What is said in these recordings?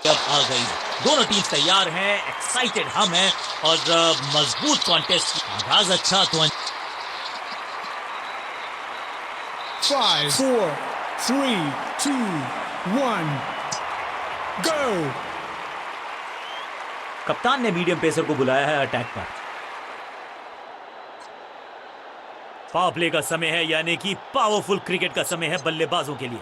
अब आ गई। दोनों टीम तैयार हैं, एक्साइटेड हम हैं और मजबूत कॉन्टेस्ट। आगाज अच्छा तो 5, 4, 3, 2, 1, go! कप्तान ने मीडियम पेसर को बुलाया है अटैक पर। पावर प्ले का समय है, यानी कि पावरफुल क्रिकेट का समय है बल्लेबाजों के लिए।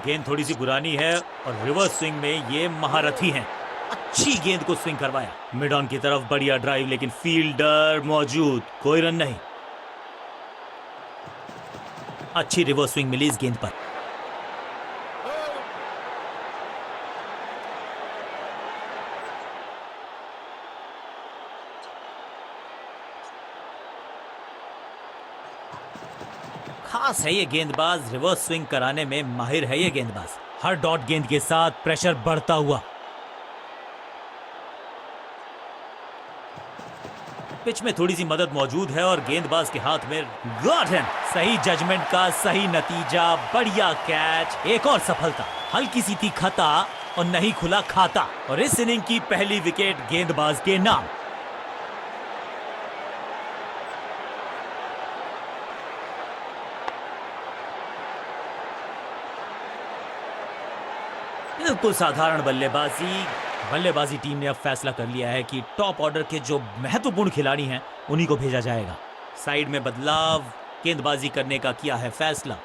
गेंद थोड़ी सी पुरानी है और रिवर्स स्विंग में ये महारथी हैं। अच्छी गेंद को स्विंग करवाया मिड ऑन की तरफ। बढ़िया ड्राइव, लेकिन फील्डर मौजूद, कोई रन नहीं। अच्छी रिवर्स स्विंग मिली इस गेंद पर। खास है ये गेंदबाज, रिवर्स स्विंग कराने में माहिर है ये गेंदबाज। हर डॉट गेंद के साथ प्रेशर बढ़ता हुआ। पिच में थोड़ी सी मदद मौजूद है और गेंदबाज के हाथ में गॉट हिम। सही जजमेंट का सही नतीजा, बढ़िया कैच, एक और सफलता। हल्की सी थी खता और नहीं खुला खाता, और इस इनिंग की पहली विकेट गेंदबाज के नाम। बिल्कुल साधारण बल्लेबाजी टीम ने अब फैसला कर लिया है कि टॉप ऑर्डर के जो महत्वपूर्ण खिलाड़ी हैं उन्हीं को भेजा जाएगा। साइड में बदलाव, गेंदबाजी करने का किया है फैसला।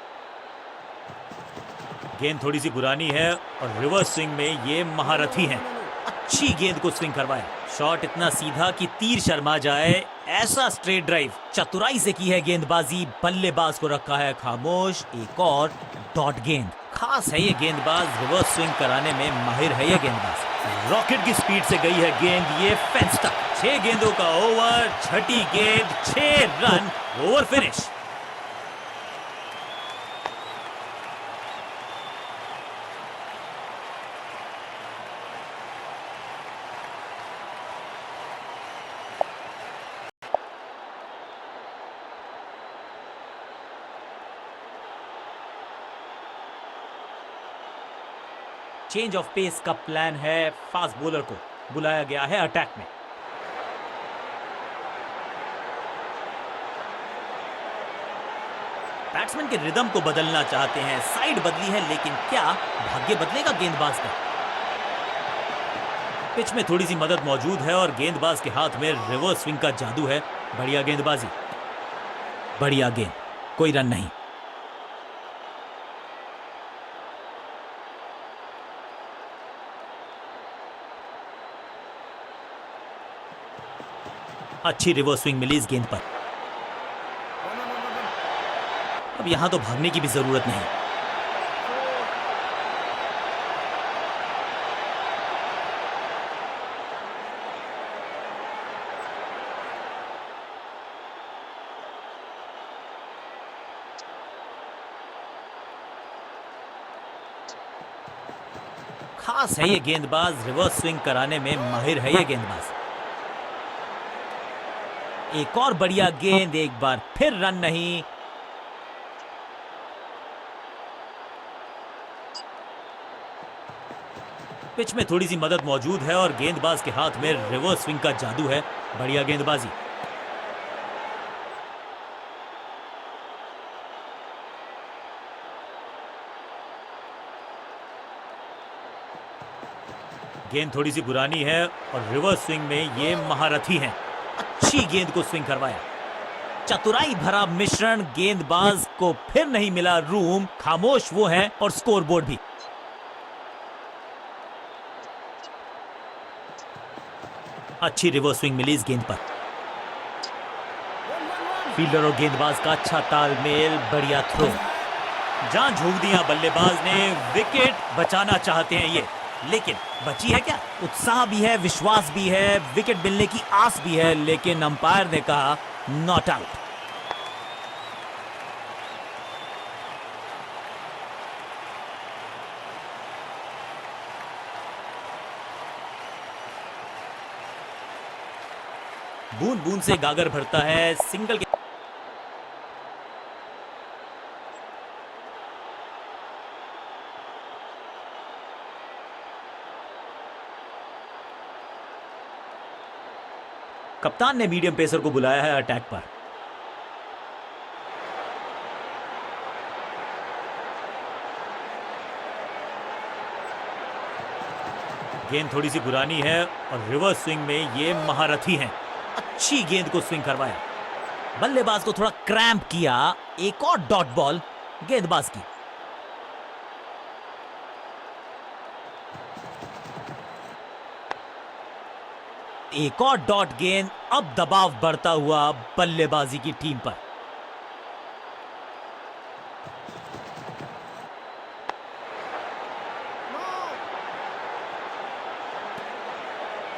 गेंद थोड़ी सी पुरानी है और रिवर्स स्विंग में ये महारथी हैं। अच्छी गेंद को स्विंग करवाया। शॉट इतना सीधा कि तीर शर्मा जाए, ऐसा स्ट्रेट ड्राइव। चतुराई से की है गेंदबाजी, बल्लेबाज को रखा है खामोश। एक और डॉट गेंद। खास है ये गेंदबाज, रिवर्स स्विंग कराने में माहिर है ये गेंदबाज। रॉकेट की स्पीड से गई है गेंद ये फेंस तक। 6 गेंदों का ओवर, छठी गेंद, 6 run, over finish. Change of pace का प्लान है। फास्ट बॉलर को बुलाया गया है अटैक में। बैट्समैन के रिदम को बदलना चाहते हैं। साइड बदली है, लेकिन क्या भाग्य बदलेगा गेंदबाज का? पिच में थोड़ी सी मदद मौजूद है और गेंदबाज के हाथ में रिवर्स स्विंग का जादू है। बढ़िया गेंदबाजी, बढ़िया गेंद, कोई रन नहीं। अच्छी रिवर्स स्विंग मिली इस गेंद पर। अब यहां तो भागने की भी जरूरत नहीं। खास है ये गेंदबाज, रिवर्स स्विंग कराने में माहिर है ये गेंदबाज। एक और बढ़िया गेंद, एक बार फिर रन नहीं। पिच में थोड़ी सी मदद मौजूद है और गेंदबाज के हाथ में रिवर्स स्विंग का जादू है। बढ़िया गेंदबाजी। गेंद थोड़ी सी पुरानी है और रिवर्स स्विंग में ये महारथी हैं। अच्छी गेंद को स्विंग करवाया। चतुराई भरा मिश्रण, गेंदबाज को फिर नहीं मिला रूम। खामोश वो है और स्कोरबोर्ड भी। अच्छी रिवर्स स्विंग मिली इस गेंद पर। फील्डर और गेंदबाज का अच्छा तालमेल, बढ़िया थ्रो। जान झोंक दिया बल्लेबाज ने। विकेट बचाना चाहते हैं ये, लेकिन बची है क्या? उत्साह भी है, विश्वास भी है, विकेट मिलने की आस भी है, लेकिन अंपायर ने कहा नॉट आउट। बूंद बूंद से गागर भरता है, सिंगल के कप्तान ने मीडियम पेसर को बुलाया है अटैक पर। गेंद थोड़ी सी पुरानी है और रिवर्स स्विंग में ये महारथी हैं। अच्छी गेंद को स्विंग करवाया, बल्लेबाज को थोड़ा क्रैम्प किया। एक और डॉट बॉल गेंदबाज की। एक और डॉट गेंद, अब दबाव बढ़ता हुआ बल्लेबाजी की टीम पर।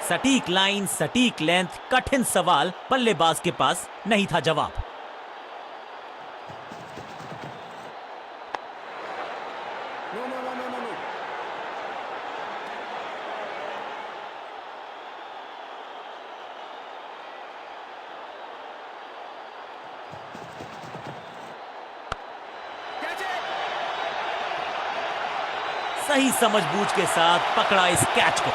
सटीक लाइन, सटीक लेंथ, कठिन सवाल, बल्लेबाज के पास नहीं था जवाब। सही समझबूझ के साथ पकड़ा इस कैच को।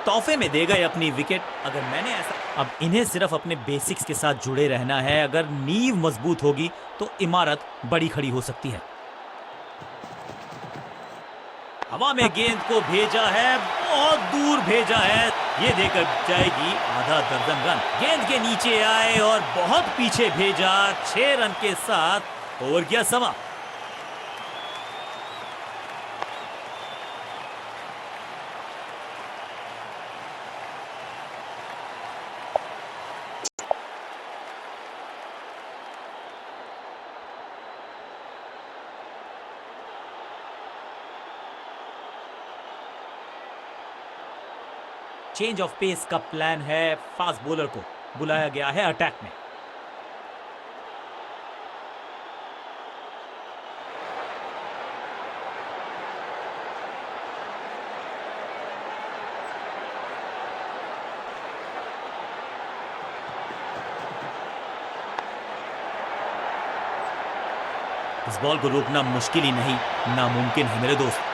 तोहफे में दे गए अपनी विकेट। अगर मैंने ऐसा, अब इन्हें सिर्फ अपने बेसिक्स के साथ जुड़े रहना है। अगर नींव मजबूत होगी तो इमारत बड़ी खड़ी हो सकती है। हवा में गेंद को भेजा है, बहुत दूर भेजा है। ये देकर जाएगी आधा दर्जन रन। गेंद के नीचे आए और बहुत पीछे भेजा। 6 रन के साथ ओवर गया समा। चेंज ऑफ पेस का प्लान है। फास्ट बॉलर को बुलाया गया है अटैक में। इस बॉल को रोकना मुश्किल ही नहीं, नामुमकिन है मेरे दोस्त।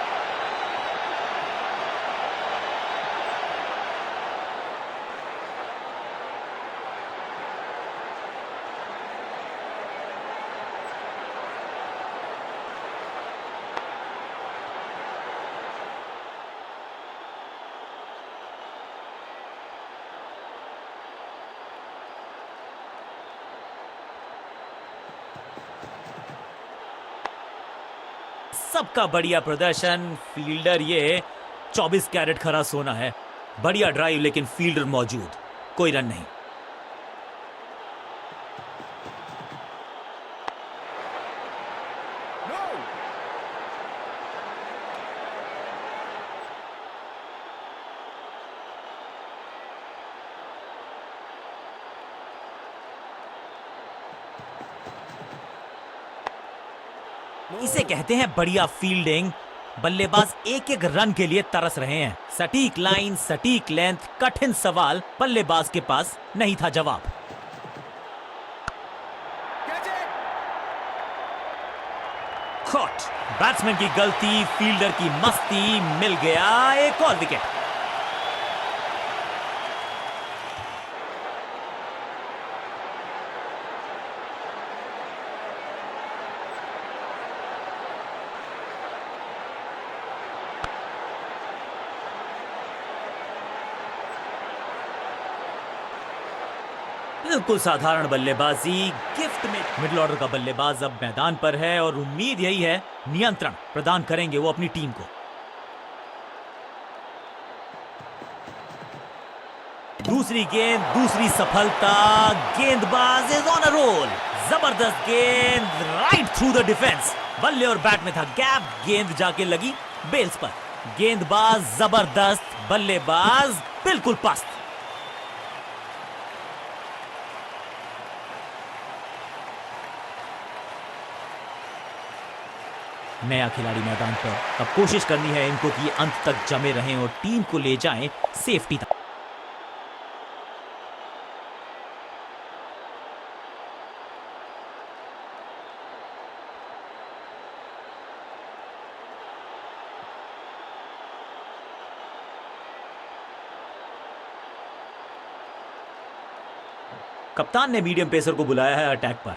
सबका बढ़िया प्रदर्शन। फील्डर ये 24 कैरेट खरा सोना है। बढ़िया ड्राइव, लेकिन फील्डर मौजूद, कोई रन नहीं। इसे कहते हैं बढ़िया फील्डिंग। बल्लेबाज एक एक रन के लिए तरस रहे हैं। सटीक लाइन, सटीक लेंथ, कठिन सवाल, बल्लेबाज के पास नहीं था जवाब। कॉट, बैट्समैन की गलती, फील्डर की मस्ती, मिल गया एक और विकेट। बिल्कुल साधारण बल्लेबाजी, गिफ्ट में। मिडिल ऑर्डर का बल्लेबाज अब मैदान पर है और उम्मीद यही है नियंत्रण प्रदान करेंगे वो अपनी टीम को। दूसरी गेंद, दूसरी सफलता। गेंदबाज इज ऑन अ रोल। जबरदस्त गेंद, राइट थ्रू द डिफेंस। बल्ले और बैट में था गैप, गेंद जाके लगी बेल्स पर। गेंदबाज जबरदस्त, बल्लेबाज बिल्कुल पस्त। नया खिलाड़ी मैदान पर, अब कोशिश करनी है इनको कि अंत तक जमे रहें और टीम को ले जाएं सेफ्टी तक। कप्तान ने मीडियम पेसर को बुलाया है अटैक पर।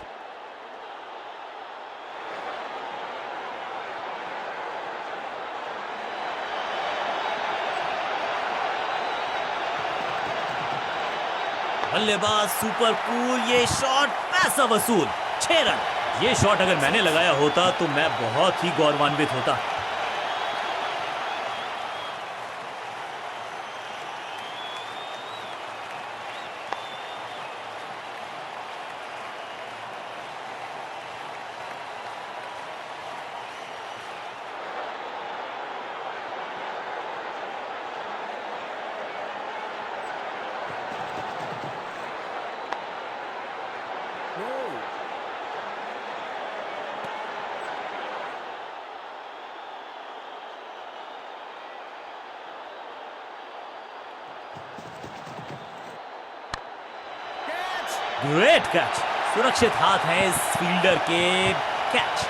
बल्लेबाज सुपर कूल, ये शॉट पैसा वसूल, 6 रन। ये शॉट अगर मैंने लगाया होता तो मैं बहुत ही गौरवान्वित होता। ग्रेट कैच, सुरक्षित हाथ है इस फील्डर के। कैच।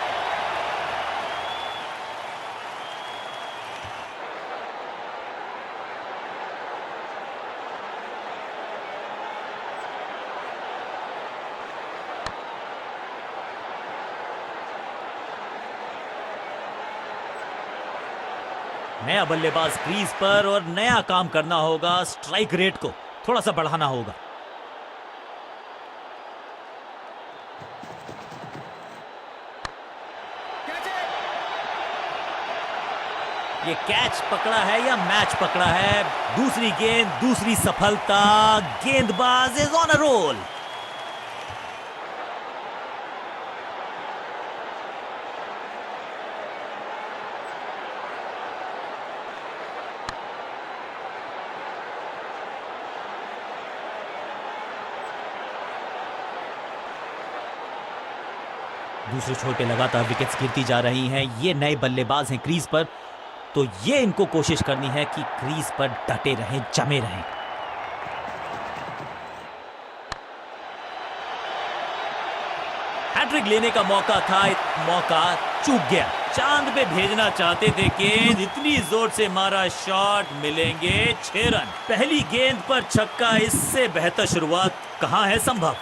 नया बल्लेबाज क्रीज पर और नया काम करना होगा। स्ट्राइक रेट को थोड़ा सा बढ़ाना होगा। ये कैच पकड़ा है या मैच पकड़ा है? दूसरी गेंद, दूसरी सफलता। गेंदबाज इज ऑन अ रोल। दूसरे छोर पे लगातार विकेट्स गिरती जा रही हैं। ये नए बल्लेबाज हैं क्रीज पर, तो ये इनको कोशिश करनी है कि क्रीज पर डटे रहें, जमे रहें। हैट्रिक लेने का मौका था, मौका चूक गया। चांद पे भेजना चाहते थे गेंद, इतनी जोर से मारा शॉट, मिलेंगे 6 रन। पहली गेंद पर छक्का, इससे बेहतर शुरुआत कहां है संभव।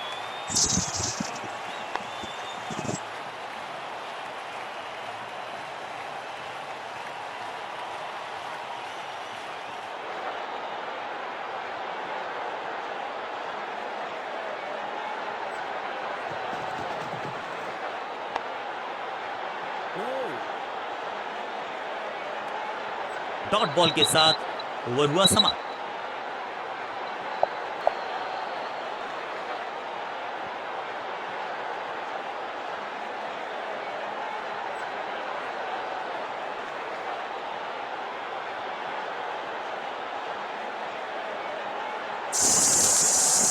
डॉट बॉल के साथ ओवर हुआ समाप्त।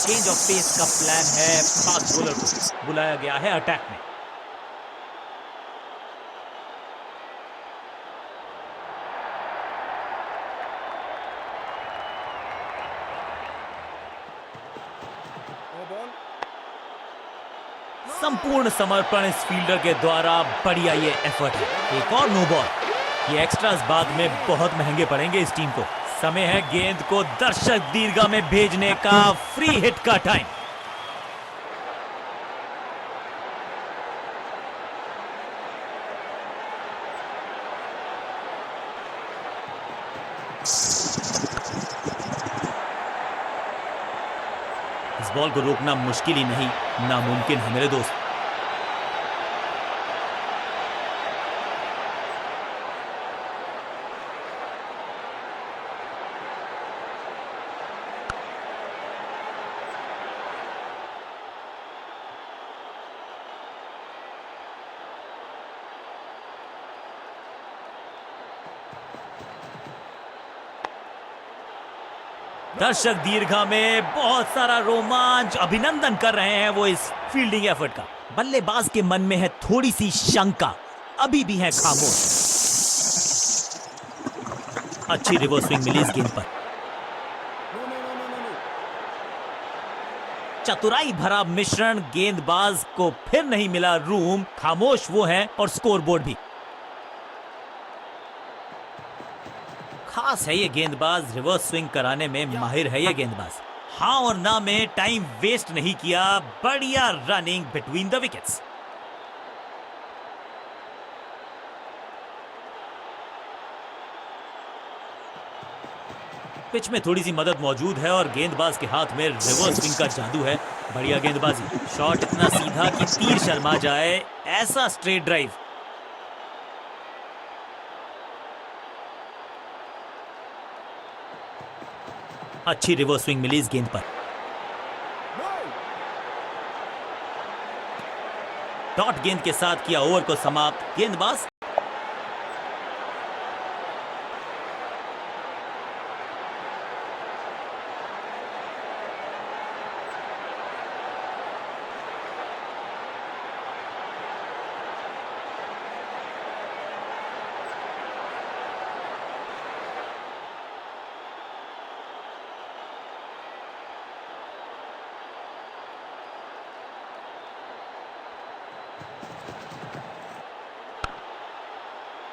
चेंज ऑफ पेस का प्लान है। फास्ट बॉलर को बुलाया गया है अटैक में। संपूर्ण समर्पण इस फील्डर के द्वारा। बढ़िया ये एफर्ट है। एक और नो बॉल। ये एक्स्ट्रास बाद में बहुत महंगे पड़ेंगे इस टीम को। समय है गेंद को दर्शक दीर्घा में भेजने का। फ्री हिट का टाइम। इस बॉल को रोकना मुश्किल ही नहीं, नामुमकिन है मेरे दोस्त। दर्शक दीर्घा में बहुत सारा रोमांच, अभिनंदन कर रहे हैं वो इस फील्डिंग एफर्ट का। बल्लेबाज के मन में है थोड़ी सी शंका, अभी भी है खामोश। अच्छी रिवर्स स्विंग मिली इस गेंद पर। चतुराई भरा मिश्रण, गेंदबाज को फिर नहीं मिला रूम, खामोश वो है और स्कोरबोर्ड भी। खास है ये गेंदबाज, रिवर्स स्विंग कराने में माहिर है ये गेंदबाज। हाँ और ना में टाइम वेस्ट नहीं किया, बढ़िया running between the wickets. Pitch में थोड़ी सी मदद मौजूद है और गेंदबाज के हाथ में रिवर्स स्विंग का जादू है। बढ़िया गेंदबाजी, शॉट इतना सीधा कि तीर शर्मा जाए, ऐसा स्ट्रेट ड्राइव। अच्छी रिवर्स स्विंग मिली इस गेंद पर। डॉट गेंद के साथ किया ओवर को समाप्त। गेंदबाज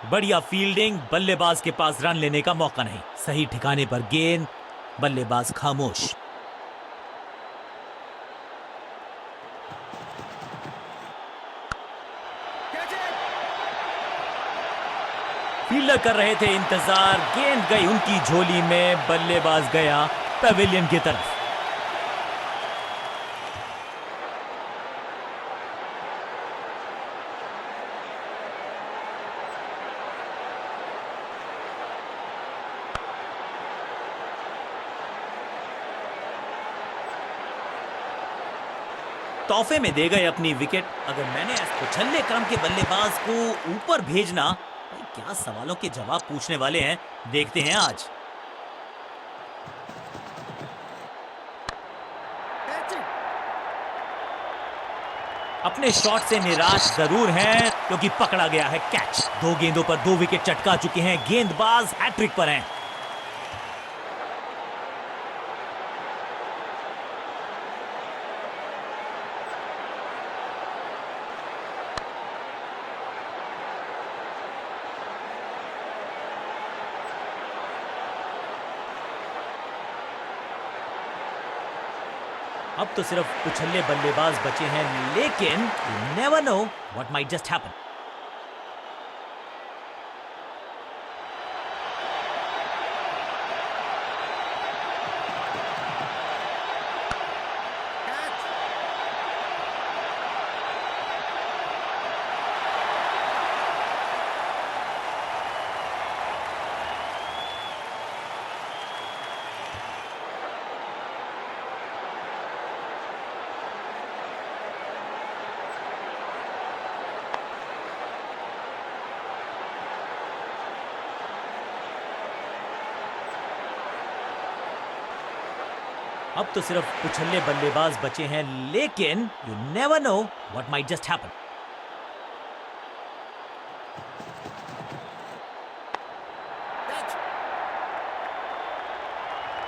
बढ़िया फील्डिंग, बल्लेबाज के पास रन लेने का मौका नहीं। सही ठिकाने पर गेंद, बल्लेबाज खामोश। फील्डर कर रहे थे इंतजार, गेंद गई उनकी झोली में, बल्लेबाज गया पवेलियन की तरफ। तोहफे में दे गए अपनी विकेट। अगर मैंने उछलने क्रम के बल्लेबाज को ऊपर भेजना, भाई क्या सवालों के जवाब पूछने वाले हैं, देखते हैं आज। अपने शॉट से निराश जरूर हैं क्योंकि पकड़ा गया है कैच। 2 गेंदों पर 2 विकेट चटका चुके हैं, गेंदबाज हैट्रिक पर हैं। अब तो सिर्फ उछल्ले बल्लेबाज बचे हैं, लेकिन you never know what might just happen. अब तो सिर्फ उछल्ले बल्लेबाज बचे हैं, लेकिन you never know what might just happen.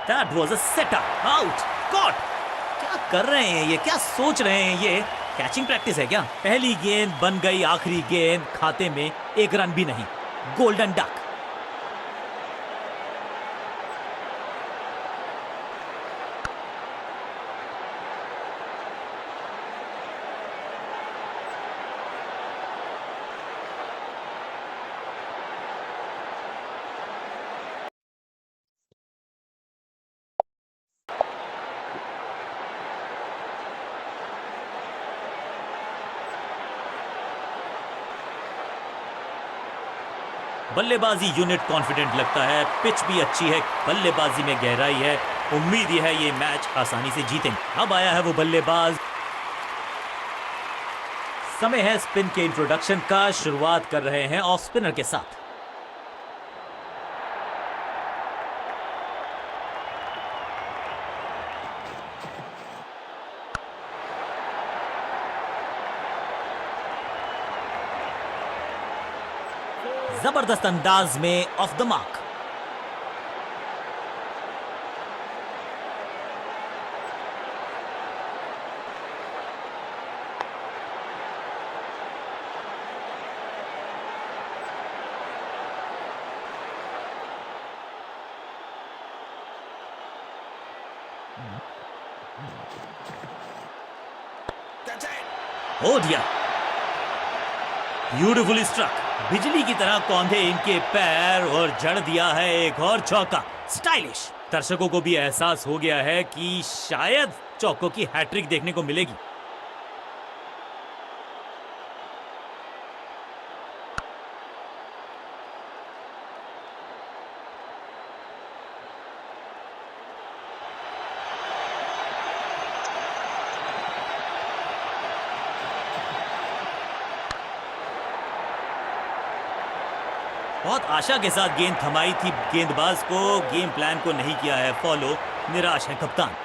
That was a setup. Out. Caught. क्या कर रहे हैं ये, क्या सोच रहे हैं ये? कैचिंग प्रैक्टिस है क्या? पहली गेंद बन गई आखिरी गेंद, खाते में 1 रन भी नहीं। Golden duck. बल्लेबाजी यूनिट कॉन्फिडेंट लगता है, पिच भी अच्छी है, बल्लेबाजी में गहराई है। उम्मीद यह है ये मैच आसानी से जीतेंगे। अब आया है वो बल्लेबाज। समय है स्पिन के इंट्रोडक्शन का। शुरुआत कर रहे हैं ऑफ स्पिनर के साथ। जबरदस्त अंदाज में ऑफ द मार्क। हो दिया, ब्यूटीफुली स्ट्रक। बिजली की तरह कौंधे इनके पैर और जड़ दिया है एक और चौका। स्टाइलिश। दर्शकों को भी एहसास हो गया है कि शायद चौकों की हैट्रिक देखने को मिलेगी। बहुत आशा के साथ गेंद थमाई थी गेंदबाज को, गेम प्लान को नहीं किया है फॉलो। निराश है कप्तान।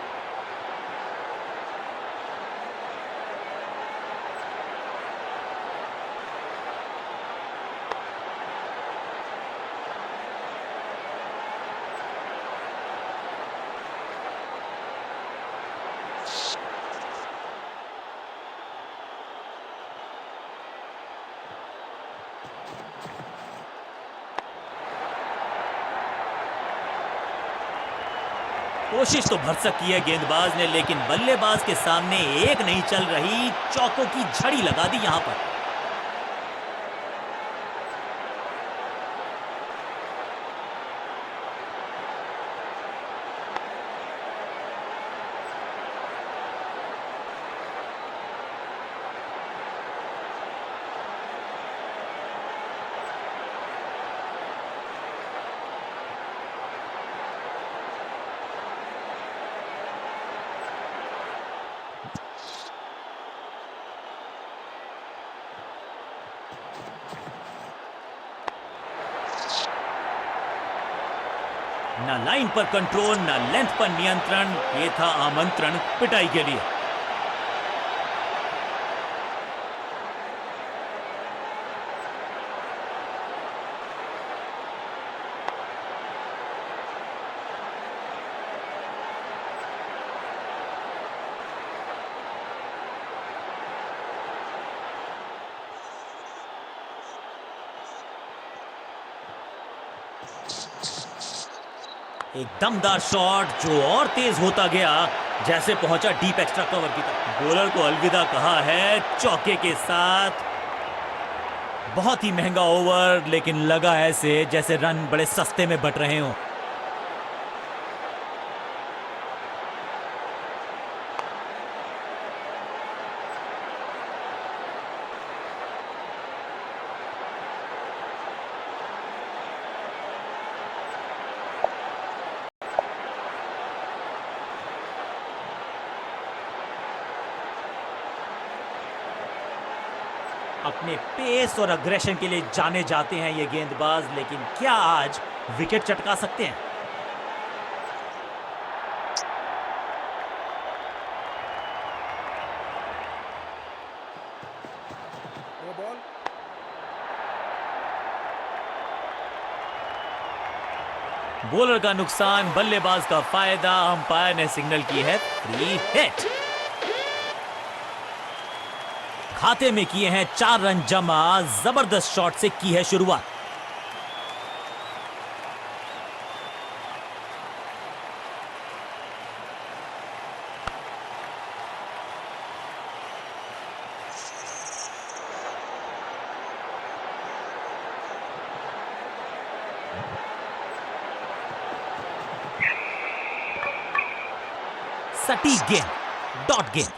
कोशिश तो भरसक की है गेंदबाज ने, लेकिन बल्लेबाज के सामने एक नहीं चल रही। चौकों की झड़ी लगा दी यहां पर। ना लाइन पर कंट्रोल, ना लेंथ पर नियंत्रण। ये था आमंत्रण पिटाई के लिए। एक दमदार शॉट जो और तेज होता गया, जैसे पहुंचा डीप एक्स्ट्रा कवर की तरफ। बॉलर को अलविदा कहा है चौके के साथ। बहुत ही महंगा ओवर, लेकिन लगा ऐसे जैसे रन बड़े सस्ते में बट रहे हों। अपने पेस और अग्रेशन के लिए जाने जाते हैं ये गेंदबाज, लेकिन क्या आज विकेट चटका सकते हैं? बॉलर का नुकसान, बल्लेबाज का फायदा। अंपायर ने सिग्नल की है फ्री हिट। खाते में किए हैं 4 रन जमा। जबरदस्त शॉट से की है शुरुआत। सटीक गेंद, डॉट गेंद।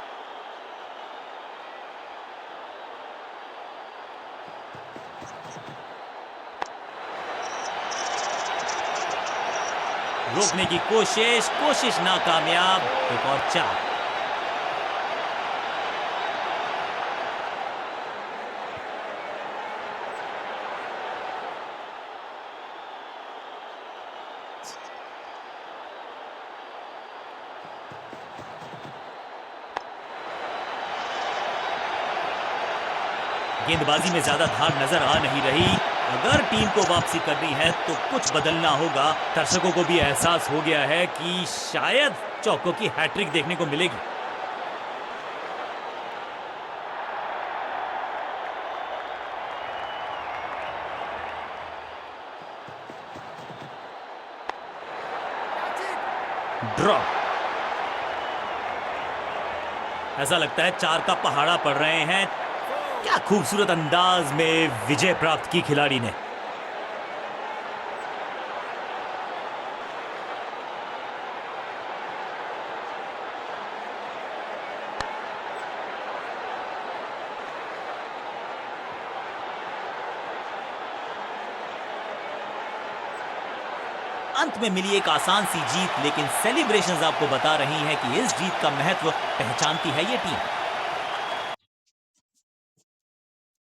रोकने की कोशिश नाकामयाब। एक और 4। गेंदबाजी में ज्यादा धार नजर आ नहीं रही। अगर टीम को वापसी करनी है तो कुछ बदलना होगा। दर्शकों को भी एहसास हो गया है कि शायद चौको की हैट्रिक देखने को मिलेगी। ड्रॉप। ऐसा लगता है 4 का पहाड़ा पड़ रहे हैं। क्या खूबसूरत अंदाज में विजय प्राप्त की खिलाड़ी ने। अंत में मिली एक आसान सी जीत, लेकिन सेलिब्रेशंस आपको बता रही हैं कि इस जीत का महत्व पहचानती है ये टीम।